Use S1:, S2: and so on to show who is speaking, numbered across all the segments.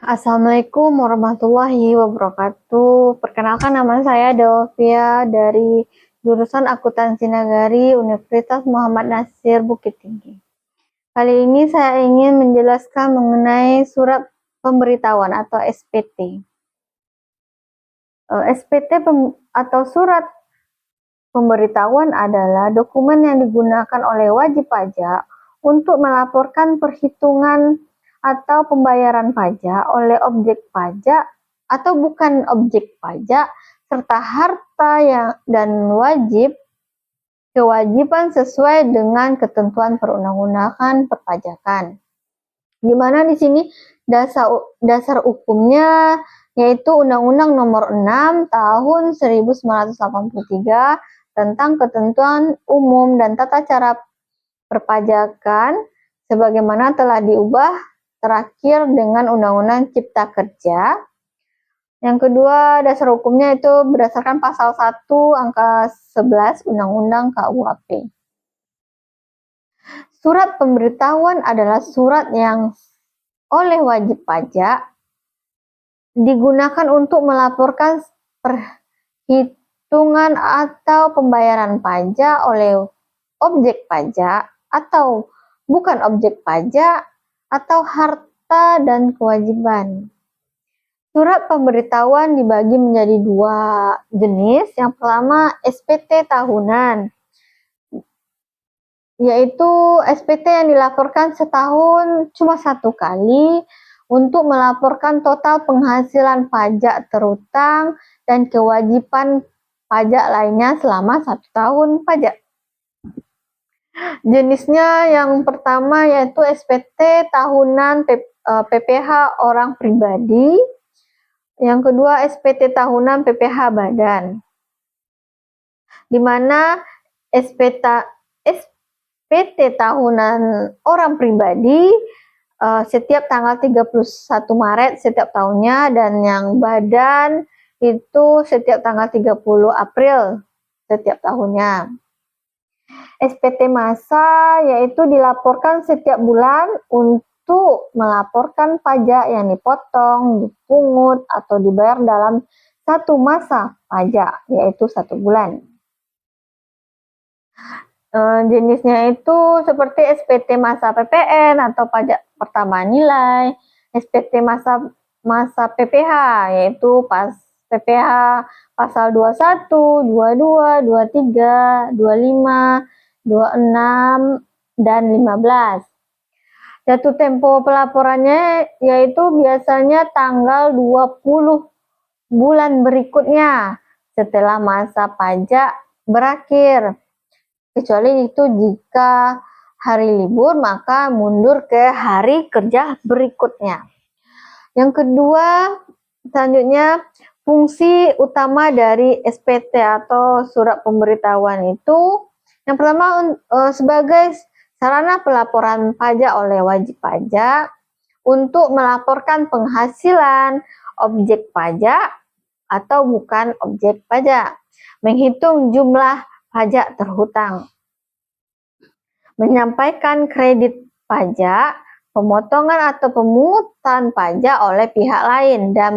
S1: Assalamualaikum warahmatullahi wabarakatuh. Perkenalkan, nama saya Delvia dari jurusan Akuntansi Nagari Universitas Muhammad Nasir Bukit Tinggi. Kali ini saya ingin menjelaskan mengenai surat pemberitahuan atau SPT. SPT atau surat pemberitahuan adalah dokumen yang digunakan oleh wajib pajak untuk melaporkan perhitungan atau pembayaran pajak oleh objek pajak atau bukan objek pajak, serta harta dan kewajiban sesuai dengan ketentuan perundang-undangan perpajakan. Di mana di sini dasar hukumnya yaitu Undang-Undang Nomor 6 Tahun 1983 tentang ketentuan umum dan tata cara perpajakan sebagaimana telah diubah terakhir dengan Undang-Undang Cipta Kerja. Yang kedua, dasar hukumnya itu berdasarkan pasal 1 angka 11 Undang-Undang KUHP. Surat pemberitahuan adalah surat yang oleh wajib pajak digunakan untuk melaporkan perhitungan atau pembayaran pajak oleh objek pajak atau bukan objek pajak atau harta dan kewajiban. Surat pemberitahuan dibagi menjadi dua jenis. Yang pertama SPT tahunan, yaitu SPT yang dilaporkan setahun cuma satu kali untuk melaporkan total penghasilan pajak terutang dan kewajiban pajak lainnya selama 1 tahun pajak. Jenisnya yang pertama yaitu SPT tahunan PPh orang pribadi. Yang kedua SPT tahunan PPh badan. Di mana SPT tahunan orang pribadi setiap tanggal 31 Maret setiap tahunnya, dan yang badan itu setiap tanggal 30 April setiap tahunnya. SPT massa yaitu dilaporkan setiap bulan untuk melaporkan pajak yang dipotong, dipungut, atau dibayar dalam satu masa pajak, yaitu 1 bulan. Jenisnya itu seperti SPT massa PPN atau pajak pertambahan nilai, SPT massa PPh yaitu PPh pasal 21, 22, 23, 25, 26, dan 15. Jatuh tempo pelaporannya yaitu biasanya tanggal 20 bulan berikutnya setelah masa pajak berakhir. Kecuali itu jika hari libur maka mundur ke hari kerja berikutnya. Yang kedua, selanjutnya fungsi utama dari SPT atau surat pemberitahuan itu yang pertama sebagai sarana pelaporan pajak oleh wajib pajak untuk melaporkan penghasilan objek pajak atau bukan objek pajak, menghitung jumlah pajak terhutang, menyampaikan kredit pajak, pemotongan atau pemungutan pajak oleh pihak lain, dan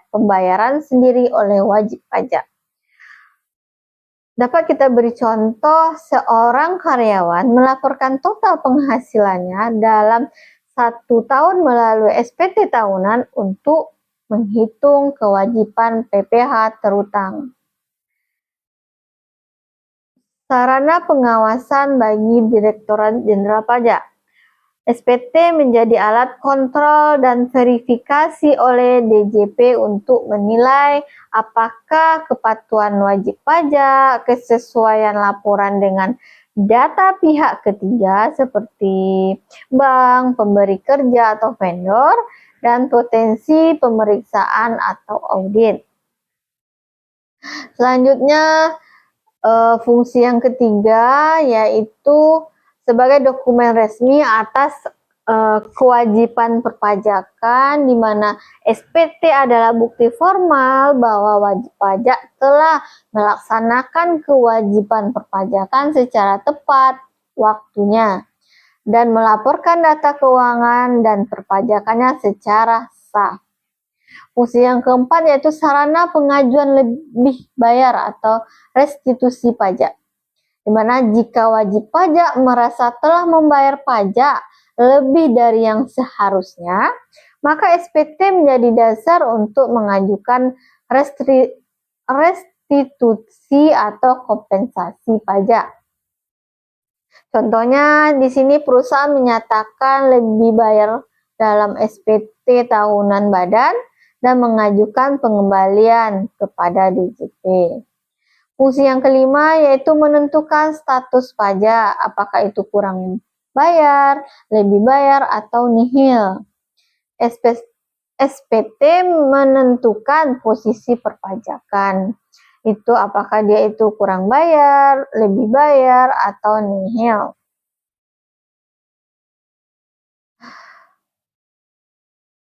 S1: pembayaran sendiri oleh wajib pajak. Dapat kita beri contoh, seorang karyawan melaporkan total penghasilannya dalam 1 tahun melalui SPT tahunan untuk menghitung kewajiban PPh terhutang. Sarana pengawasan bagi Direktorat Jenderal Pajak. SPT menjadi alat kontrol dan verifikasi oleh DJP untuk menilai apakah kepatuhan wajib pajak, kesesuaian laporan dengan data pihak ketiga seperti bank, pemberi kerja atau vendor, dan potensi pemeriksaan atau audit. Selanjutnya, fungsi yang ketiga yaitu sebagai dokumen resmi atas kewajiban perpajakan, di mana SPT adalah bukti formal bahwa wajib pajak telah melaksanakan kewajiban perpajakan secara tepat waktunya dan melaporkan data keuangan dan perpajakannya secara sah. Fungsi yang keempat yaitu sarana pengajuan lebih bayar atau restitusi pajak. Di mana jika wajib pajak merasa telah membayar pajak lebih dari yang seharusnya, maka SPT menjadi dasar untuk mengajukan restitusi atau kompensasi pajak. Contohnya di sini perusahaan menyatakan lebih bayar dalam SPT tahunan badan dan mengajukan pengembalian kepada DJP. Fungsi yang kelima yaitu menentukan status pajak, apakah itu kurang bayar, lebih bayar, atau nihil. SPT menentukan posisi perpajakan. Itu apakah dia itu kurang bayar, lebih bayar, atau nihil.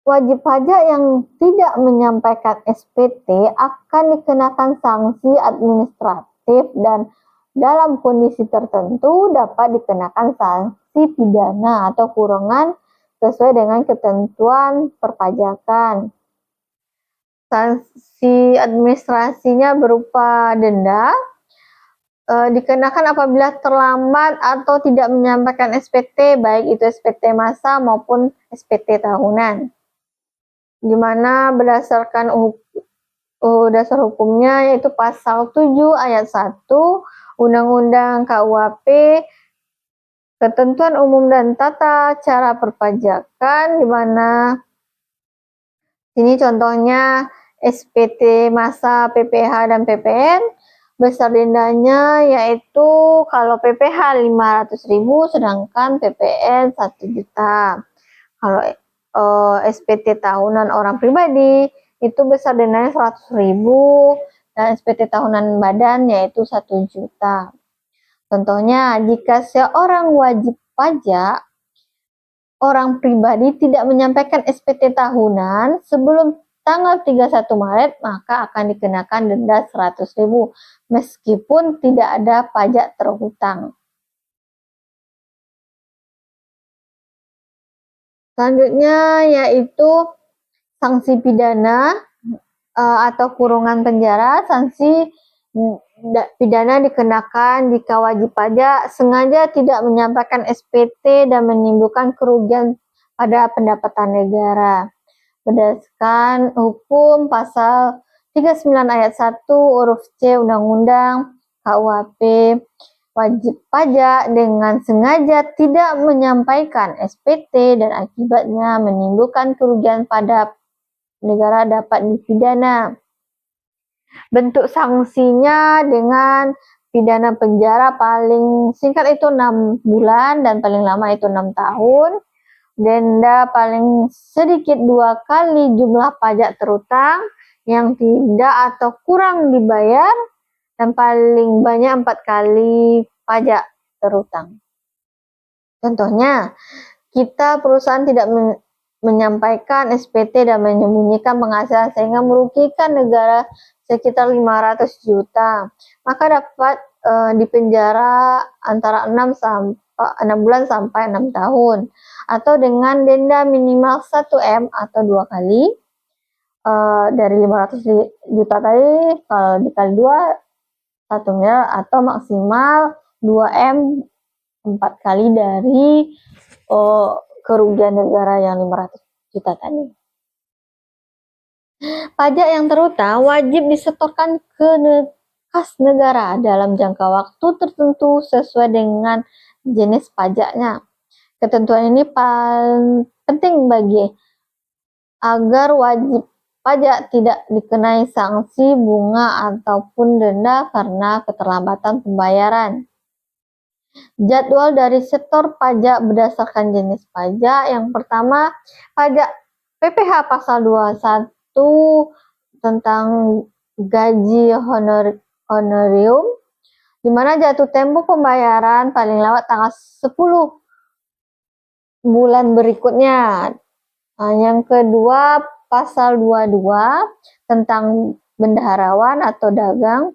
S1: Wajib pajak yang tidak menyampaikan SPT akan dikenakan sanksi administratif dan dalam kondisi tertentu dapat dikenakan sanksi pidana atau kurungan sesuai dengan ketentuan perpajakan. Sanksi administrasinya berupa denda, dikenakan apabila terlambat atau tidak menyampaikan SPT, baik itu SPT masa maupun SPT tahunan. Di mana berdasarkan dasar hukumnya yaitu pasal 7 ayat 1 Undang-Undang KUHP, ketentuan umum dan tata cara perpajakan, di mana ini contohnya SPT masa PPH dan PPN, besar dendanya yaitu kalau PPH 500.000 sedangkan PPN 1 juta. Kalau SPT tahunan orang pribadi itu besar dendanya 100.000 dan SPT tahunan badan yaitu 1 juta. Contohnya, jika seorang wajib pajak orang pribadi tidak menyampaikan SPT tahunan sebelum tanggal 31 Maret, maka akan dikenakan denda 100.000 meskipun tidak ada pajak terhutang. Selanjutnya yaitu sanksi pidana atau kurungan penjara. Sanksi pidana dikenakan jika wajib pajak sengaja tidak menyampaikan SPT dan menimbulkan kerugian pada pendapatan negara. Berdasarkan hukum pasal 39 ayat 1 huruf C Undang-Undang KUHP, wajib pajak dengan sengaja tidak menyampaikan SPT dan akibatnya menimbulkan kerugian pada negara dapat dipidana. Bentuk sanksinya dengan pidana penjara paling singkat itu 6 bulan dan paling lama itu 6 tahun. Denda paling sedikit 2 kali jumlah pajak terutang yang tidak atau kurang dibayar, dan paling banyak 4 kali pajak terutang. Contohnya, kita perusahaan tidak menyampaikan SPT dan menyembunyikan penghasilan sehingga merugikan negara sekitar 500 juta, maka dapat dipenjara antara 6 bulan sampai 6 tahun atau dengan denda minimal 1 M atau 2 kali dari 500 juta tadi, kalau dikali 2 1 miliar, atau maksimal 2 M 4 kali dari kerugian negara yang 500 juta tadi. Pajak yang terutang wajib disetorkan ke kas negara dalam jangka waktu tertentu sesuai dengan jenis pajaknya. Ketentuan ini paling penting agar wajib pajak tidak dikenai sanksi, bunga, ataupun denda karena keterlambatan pembayaran. Jadwal dari setor pajak berdasarkan jenis pajak. Yang pertama, pajak PPH pasal 21 tentang gaji honorium, di mana jatuh tempo pembayaran paling lambat tanggal 10 bulan berikutnya. Yang kedua, pasal 22 tentang bendaharawan atau dagang,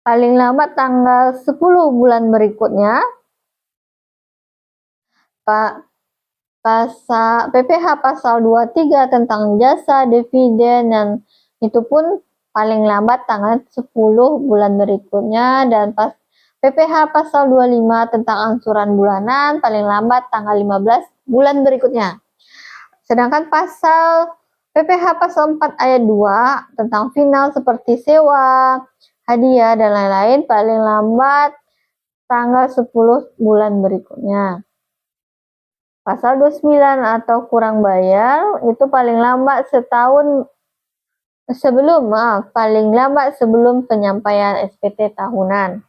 S1: paling lambat tanggal 10 bulan berikutnya. PPh pasal 23 tentang jasa dividen, dan itu pun paling lambat tanggal 10 bulan berikutnya, dan PPh pasal 25 tentang angsuran bulanan paling lambat tanggal 15 bulan berikutnya. Sedangkan PPh pasal 4 ayat 2 tentang final seperti sewa, hadiah, dan lain-lain paling lambat tanggal 10 bulan berikutnya. Pasal 29 atau kurang bayar itu paling lambat sebelum penyampaian SPT tahunan.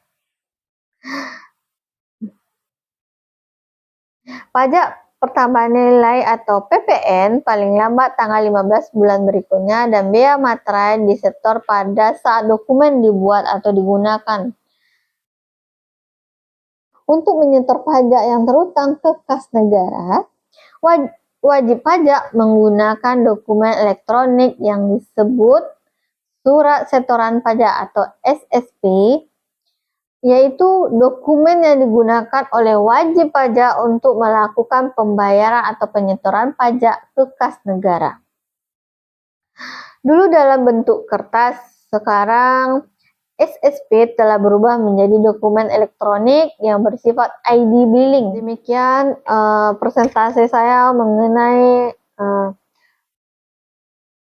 S1: Pajak pertambahan nilai atau PPN paling lambat tanggal 15 bulan berikutnya, dan bea materai disetor pada saat dokumen dibuat atau digunakan. Untuk menyetor pajak yang terutang ke kas negara, wajib pajak menggunakan dokumen elektronik yang disebut Surat Setoran Pajak atau SSP, yaitu dokumen yang digunakan oleh wajib pajak untuk melakukan pembayaran atau penyetoran pajak ke kas negara. Dulu dalam bentuk kertas, sekarang SSP telah berubah menjadi dokumen elektronik yang bersifat ID billing. Demikian presentasi saya mengenai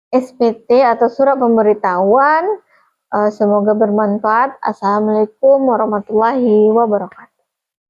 S1: SPT atau surat pemberitahuan. Semoga bermanfaat. Assalamualaikum warahmatullahi wabarakatuh.